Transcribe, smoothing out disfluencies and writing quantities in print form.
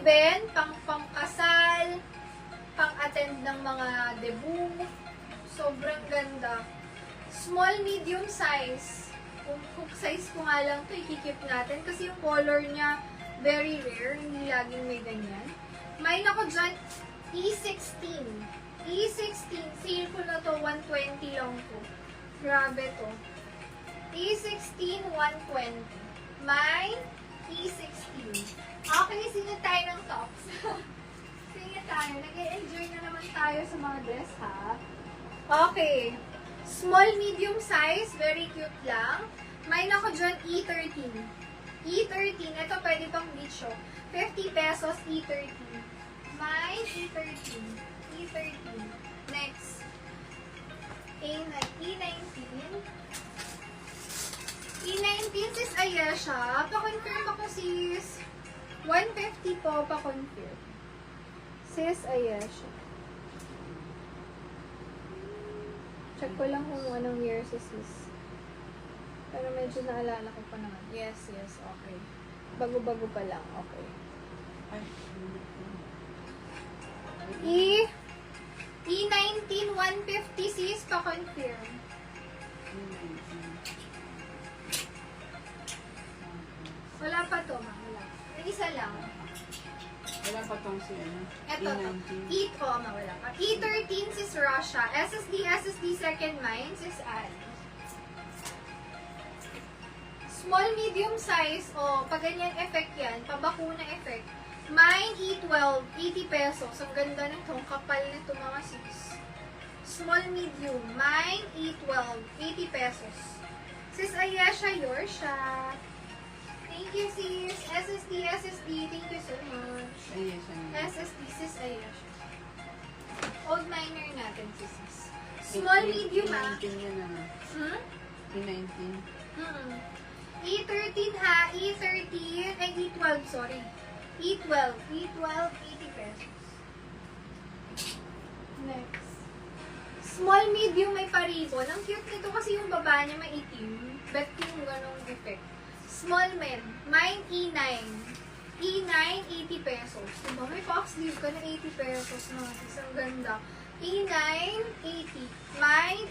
event, pangkasal, pang-attend ng mga debut. Sobrang ganda. Small, medium size. Kung size ko nga lang ito, ikikip natin. Kasi yung color niya, very rare. Hindi laging may ganyan. May ako dyan, E16. E16, sale ko na to, 120 lang to. Grabe to. E16, 120. May E16. Okay, sino tayo ng tops? Sino tayo? Nag-e-enjoy na naman tayo sa mga dress, ha? Okay. Small, medium size. Very cute lang. May ako dyan, E13. E13. Ito pwede pang beach, oh. 50 pesos, E13. May E13. E13. Next. E19. E19, sis Ayesha. Pa-confirm ako, sis. 150 po, pa-confirm. Sis Ayesha. Check ko lang kung anong year sis. Pero medyo naalala ko pa naman. Yes, okay. Bago-bago pa lang, okay. E19, 150 sis, pa-confirm. Wala pa to, ma. Wala. May isa lang. Wala pa tong si ano? Ito, E19. wala pa. E13 sis Russia. SSD second mine sis Anne. Small, medium size, pag ganyan effect yan, pabakuna effect. Mine E12, 80 pesos. Ang ganda nito, ang kapal nito mga sis. Small, medium. Mine E12, 80 pesos. Sis Ayesha, your shot. Thank you, sis. SSD, thank you so much. Ayesha. SSD, sis Ayesha. Old miner natin, sis. Small, medium, E19 yan na. E19. E13 ha, E13, ay E12, sorry. E12, 80 pesos. Next. Small, medium, may paribon. Ang cute nito kasi yung baba niya may itim. Bet yung ganong effect. Small men, mine E9. E9, 80 pesos. Diba? May box sleeve ka na 80 pesos. No? Isang ganda. E9, 80. Mine,